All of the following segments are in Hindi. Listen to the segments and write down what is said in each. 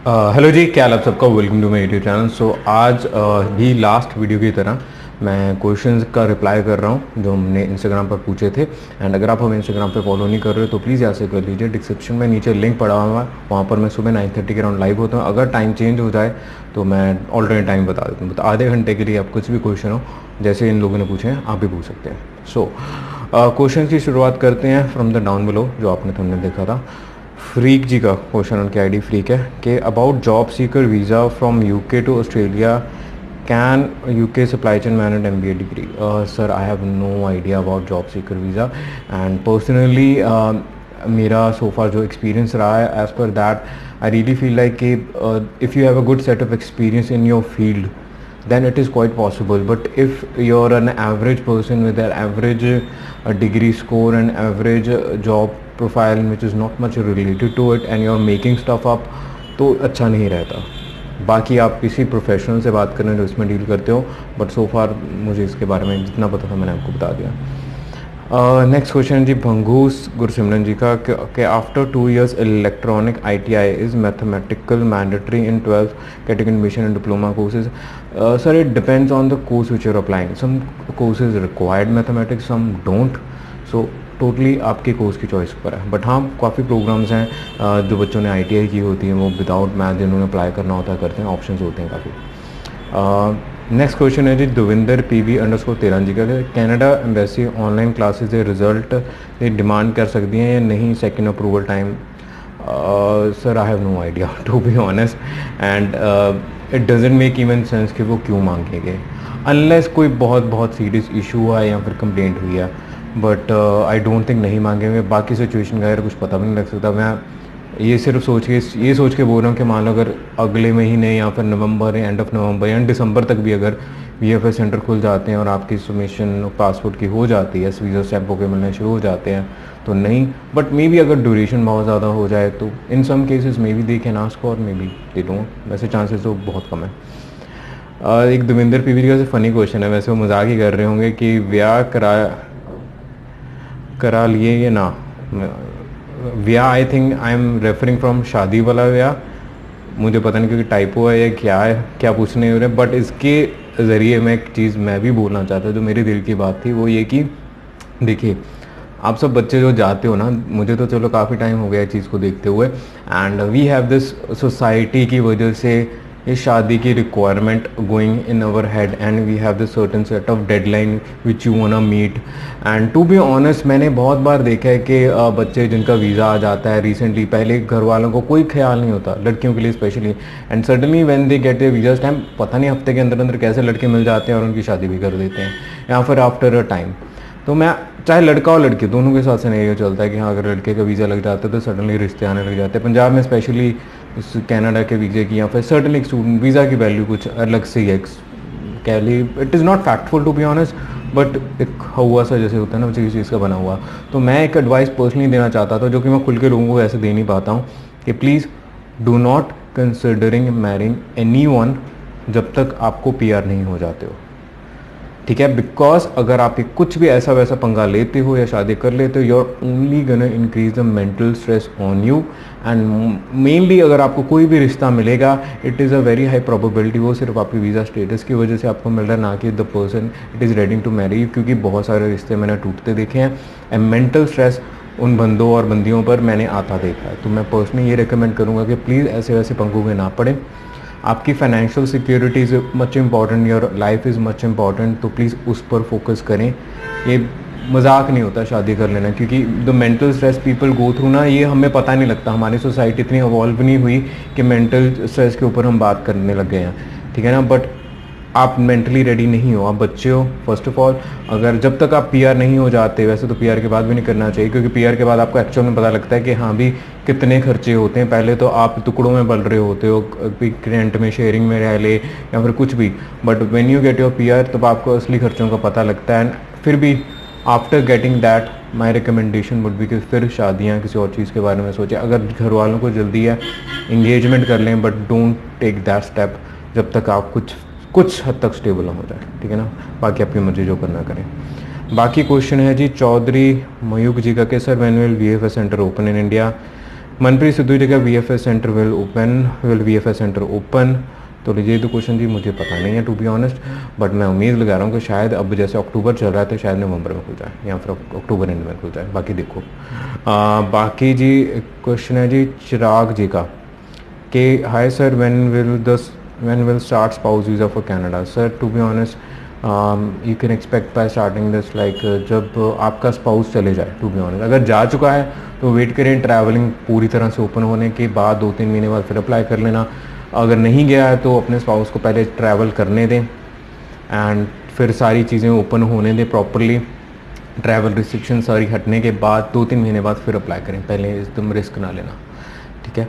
हेलो जी, क्या हाल आप सबका। Welcome to my YouTube channel. So आज भी लास्ट वीडियो की तरह मैं क्वेश्चंस का रिप्लाई कर रहा हूँ जो हमने इंस्टाग्राम पर पूछे थे। एंड अगर आप हमें इंस्टाग्राम पे फॉलो नहीं कर रहे हो तो प्लीज़ यहाँ से कर लीजिए। डिस्क्रिप्शन में नीचे लिंक पड़ा हुआ है, वहाँ पर मैं सुबह 9:30 के अराउंड लाइव होता हूँ। अगर टाइम चेंज हो जाए तो मैं ऑल्टरनेट टाइम बता देता हूँ। तो आधे घंटे के लिए आप कुछ भी क्वेश्चन हो, जैसे इन लोगों ने पूछे हैं, आप भी पूछ सकते हैं। सो क्वेश्चन की शुरुआत करते हैं फ्रॉम द डाउन बिलो, जो आपने तुमने देखा था। फ्रीक जी का क्वेश्चन, उनकी आईडी फ्रीक है कि about job seeker visa from UK to Australia, can UK supply chain manage MBA degree. Sir, I have no idea about job seeker visa and personally मेरा सोफा जो एक्सपीरियंस रहा है, as per that I really feel like कि if you have a good set of experience in your field, then it is quite possible. But if you're an average person with an average degree score and average job profile which is not much related to it and you're making stuff up, तो अच्छा नहीं रहता। बाकी आप किसी प्रोफेशनल से बात करें जो इसमें डील करते हो, बट सो फार मुझे इसके बारे में जितना पता था मैंने आपको बता दिया। नेक्स्ट क्वेश्चन जी भंगूस गुरसिमरन जी का कि after 2 years electronic ITI is mathematical mandatory in 12th category admission and diploma courses. Sir, it depends on the course which you're applying. Some courses required mathematics, some don't. So totally आपके कोर्स की चॉइस पर है। बट हाँ, काफ़ी प्रोग्राम्स हैं जो बच्चों ने ITI की होती है, वो विदाउट मैथ जिन्होंने अप्लाई करना होता है करते हैं, ऑप्शंस होते हैं काफ़ी। नेक्स्ट क्वेश्चन है जी दविंदर PV_13 जी का, कैनेडा एम्बेसी ऑनलाइन क्लासेस के रिजल्ट ये डिमांड कर सकती हैं या नहीं second approval time. Sir, I have no idea to be honest and it doesn't make even sense कि वो क्यों मांगेंगे, अनलेस कोई बहुत बहुत सीरियस इशू हुआ है या फिर कंप्लेंट हुई है। बट आई डोंट थिंक नहीं मांगेंगे। बाकी सिचुएशन का यार कुछ पता भी नहीं लग सकता। मैं ये सिर्फ सोच के बोल रहा हूँ कि मान लो अगर अगले महीने या फिर नवंबर या एंड ऑफ नवंबर या दिसंबर तक भी अगर VFS सेंटर खुल जाते हैं और आपकी सबमिशन पासपोर्ट की हो जाती है, वीज़ा स्टैम्पों के मिलने शुरू हो जाते हैं तो नहीं। बट मे बी अगर ड्यूरेशन बहुत ज़्यादा हो जाए तो in some cases maybe they can ask और मे बी दे डोंट। वैसे चांसेस तो बहुत कम है। एक दविंदर PV का फ़नी क्वेश्चन है, वैसे वो मजाक ही कर रहे होंगे कि ब्याह करा लिए या ना। व्या, I think I am referring from शादी वाला व्या। मुझे पता नहीं क्योंकि टाइपो है या क्या है, क्या पूछने हो रहे हैं। बट इसके ज़रिए मैं एक चीज़ मैं भी बोलना चाहता जो मेरे दिल की बात थी, वो ये कि देखिए, आप सब बच्चे जो जाते हो ना, मुझे तो चलो काफ़ी टाइम हो गया इस चीज़ को देखते हुए, and we have this society की वजह से ये शादी की requirement going in our head and we have this certain set of deadline which you wanna meet. And to be honest, मैंने बहुत बार देखा है कि बच्चे जिनका वीज़ा आ जाता है रिसेंटली, पहले घर वालों को कोई ख्याल नहीं होता, लड़कियों के लिए specially, and suddenly when they get A visa time, पता नहीं हफ्ते के अंदर अंदर कैसे लड़के मिल जाते हैं और उनकी शादी भी कर देते हैं, या फिर आफ्टर अ टाइम। तो मैं, चाहे लड़का और लड़की दोनों के साथ से ये चलता है कि हाँ, अगर लड़के का वीज़ा लग जाता है तो सडनली रिश्ते आने लग जाते हैं। पंजाब में स्पेशली इस कनाडा के वीज़े की या फिर सर्टनली स्टूडेंट वीज़ा की वैल्यू कुछ अलग से ही है। कह ली, it is not factful to be honest, but एक हुआ सा जैसे होता है ना, किसी चीज़ का बना हुआ। तो मैं एक एडवाइस पर्सनली देना चाहता था, जो कि मैं खुल के लोगों को ऐसे दे नहीं पाता हूँ, कि please do not considering marrying anyone जब तक आपको PR नहीं हो जाते हो, ठीक है। बिकॉज अगर आप कुछ भी ऐसा वैसा पंगा लेते हो या शादी कर लेते हो, यू आर ओनली गना increase the mental stress on you. And mainly अगर आपको कोई भी रिश्ता मिलेगा, it is a very high probability वो सिर्फ आपकी वीज़ा स्टेटस की वजह से आपको मिल रहा है, ना कि the person it is ready to marry you. क्योंकि बहुत सारे रिश्ते मैंने टूटते देखे हैं एंड मेंटल स्ट्रेस उन बंदों और बंदियों पर मैंने आता देखा है। तो मैं पर्सनली ये रिकमेंड करूँगा कि प्लीज़ ऐसे वैसे पंगों में ना पड़े। आपकी financial security is much important, your life is much important, तो प्लीज़ उस पर फोकस करें। ये मजाक नहीं होता शादी कर लेना, क्योंकि the mental stress people go through ना, ये हमें पता नहीं लगता। हमारी सोसाइटी इतनी इवॉल्व नहीं हुई कि मेंटल स्ट्रेस के ऊपर हम बात करने लग गए हैं, ठीक है ना। बट आप मेंटली रेडी नहीं हो, आप बच्चे हो फर्स्ट ऑफ ऑल। अगर जब तक आप PR नहीं हो जाते, वैसे तो PR के बाद भी नहीं करना चाहिए, क्योंकि PR के बाद आपको एक्चुअल में पता लगता है कि हाँ भी कितने खर्चे होते हैं। पहले तो आप टुकड़ों में पल रहे होते हो, रेंट में, शेयरिंग में रह ले या फिर कुछ भी, but when you get your PR तब आपको असली खर्चों का पता लगता है। फिर भी after getting that my recommendation would be कि फिर शादियाँ किसी और चीज़ के बारे में सोचें। अगर घर वालों को जल्दी है, इंगेजमेंट कर लें, but don't take that step जब तक आप कुछ हद तक स्टेबल हो जाए, ठीक है ना। बाकी आपकी मर्जी जो करना करें। बाकी क्वेश्चन है जी चौधरी मयूक जी का कि sir when will VFS centre open in India. Manpreet Sidhu ji का VFS centre will VFS centre open. तो ये तो क्वेश्चन जी मुझे पता नहीं है टू बी ऑनेस्ट, बट मैं उम्मीद लगा रहा हूँ कि शायद अब जैसे अक्टूबर चल रहा है तो शायद नवंबर में खुल जाए या फिर अक्टूबर एंड में खुल जाए, बाकी देखो। बाकी जी क्वेश्चन है जी चिराग जी का कि hi sir when will start spouse visa for Canada? Sir, to be honest, you can expect by starting this like जब आपका स्पाउस चले जाए, टू बी ऑनेस्ट अगर जा चुका है तो वेट करें ट्रैवलिंग पूरी तरह से ओपन होने के बाद 2-3 महीने बाद फिर अप्लाई कर लेना। अगर नहीं गया है तो अपने स्पाउस को पहले ट्रैवल करने दें एंड फिर सारी चीज़ें ओपन होने दें प्रॉपरली, ट्रैवल रिस्ट्रिक्शन सारी हटने के बाद 2-3 महीने बाद फिर अप्लाई करें, पहले एकदम रिस्क ना लेना, ठीक है।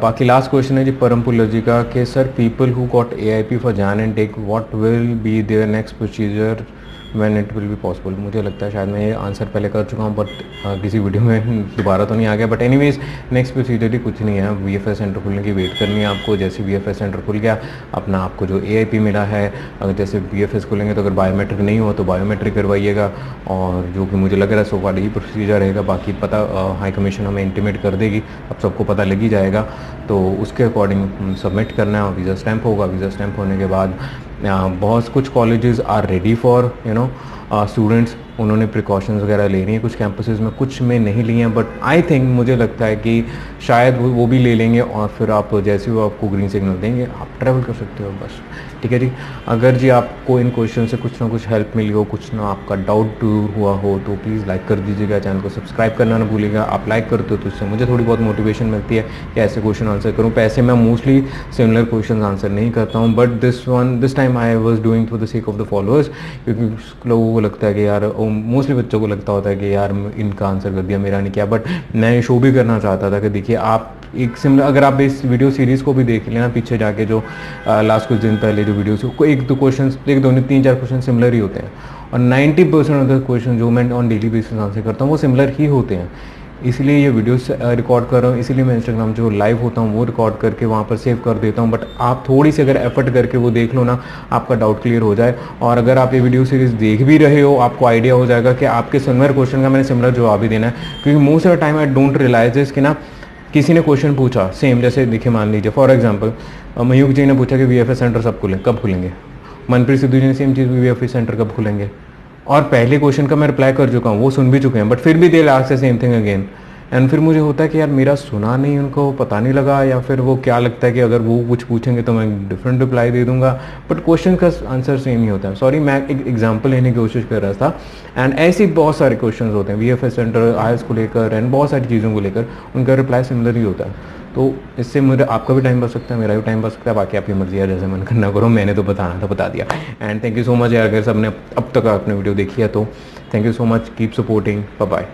बाकी लास्ट क्वेश्चन है जी परमपुल्ला जी का कि sir people who got AIP for Jan intake what will be there next procedure when it will be possible. मुझे लगता है शायद मैं ये आंसर पहले कर चुका हूँ, बट किसी वीडियो में दोबारा तो नहीं आ गया। बट एनीवेज नेक्स्ट प्रोसीजर ही कुछ नहीं है, VFS सेंटर खुलने की वेट करनी है आपको। जैसे VFS सेंटर खुल गया अपना आपको जो AIP मिला है, अगर जैसे VFS खुलेंगे तो अगर बायोमेट्रिक नहीं हो तो बायोमेट्रिक करवाइएगा, और जो कि मुझे लग रहा है सो फार यही प्रोसीजर रहेगा। बाकी पता हाई कमीशन हमें इंटीमेट कर देगी, अब सबको पता लग ही जाएगा, तो उसके अकॉर्डिंग सबमिट करना है और वीज़ा स्टैंप होगा। वीज़ा स्टैंप होने के बाद बहुत कुछ colleges are ready for students, उन्होंने प्रिकॉशंस वगैरह ले रही हैं कुछ कैंपसेस में, कुछ में नहीं लिए हैं, बट आई थिंक मुझे लगता है कि शायद वो भी ले लेंगे और फिर आप जैसे वो आपको ग्रीन सिग्नल देंगे आप ट्रैवल कर सकते हो बस, ठीक है जी। अगर जी आपको इन क्वेश्चन से कुछ ना कुछ हेल्प मिली हो, कुछ ना आपका डाउट दूर हुआ हो तो प्लीज़ लाइक कर दीजिएगा, चैनल को सब्सक्राइब करना ना भूलिएगा। आप लाइक करते हो तो इससे मुझे थोड़ी बहुत मोटिवेशन मिलती है कि ऐसे क्वेश्चन आंसर करूँ। पैसे मैं मोस्टली सिमिलर क्वेश्चन आंसर नहीं करता हूँ, but this time I was doing for the sake of the followers, क्योंकि लोगों को लगता है कि यार मोस्टली बच्चों को लगता होता है कि यार इनका आंसर कर दिया मेरा नहीं किया, बट मैं शो भी करना चाहता था कि देखिए आप एक सिमिलर, अगर आप इस वीडियो सीरीज़ को भी देख लेना पीछे जाके जो लास्ट कुछ दिन पहले जो वीडियोस को एक दो क्वेश्चन, एक दो नहीं 3-4 क्वेश्चन सिमिलर ही होते हैं, और 90% ऑफ द क्वेश्चन जो मैं ऑन डेली बेसिस आंसर करता हूँ वो सिमिलर ही होते हैं। इसलिए ये वीडियोस रिकॉर्ड कर रहा हूँ, इसीलिए मैं इंस्टाग्राम जो लाइव होता हूँ वो रिकॉर्ड करके वहाँ पर सेव कर देता हूँ। बट आप थोड़ी सी अगर एफर्ट करके वो देख लो ना, आपका डाउट क्लियर हो जाए। और अगर आप ये वीडियो सीरीज़ देख भी रहे हो, आपको आइडिया हो जाएगा कि आपके सिमिलर क्वेश्चन का मैंने सिमिलर जवाब भी देना है, क्योंकि most of the time I don't realise this कि ना किसी ने क्वेश्चन पूछा सेम, जैसे देखिए मान लीजिए फॉर एग्जांपल मयूख जी ने पूछा कि VFS सेंटर कब खुलेंगे, मनप्रीत सिद्धू जी ने सेम चीज़ VFS सेंटर कब खुलेंगे, और पहले क्वेश्चन का मैं रिप्लाई कर चुका हूँ, वो सुन भी चुके हैं, बट फिर भी दे लास्ट से सेम थिंग अगेन। एंड फिर मुझे होता है कि यार मेरा सुना नहीं, उनको पता नहीं लगा, या फिर वो क्या लगता है कि अगर वो कुछ पूछेंगे तो मैं डिफरेंट रिप्लाई दे दूंगा, बट क्वेश्चन का आंसर सेम ही होता है। सॉरी, मैं एक एग्जांपल लेने की कोशिश कर रहा था। एंड ऐसे बहुत सारे क्वेश्चन होते हैं VFS सेंटर IELTS को लेकर एंड बहुत सारी चीज़ों को लेकर, उनका रिप्लाई सिमिलर ही होता है। तो इससे मुझे आपका भी टाइम बच सकता है, मेरा भी टाइम बच सकता है, बाकी आपकी मर्जी है, जैसे मन करना करो। मैंने तो बताना था बता दिया। And thank you so much यार, अगर सबने अब तक आपने वीडियो देखी है तो thank you so much, keep supporting, bye bye.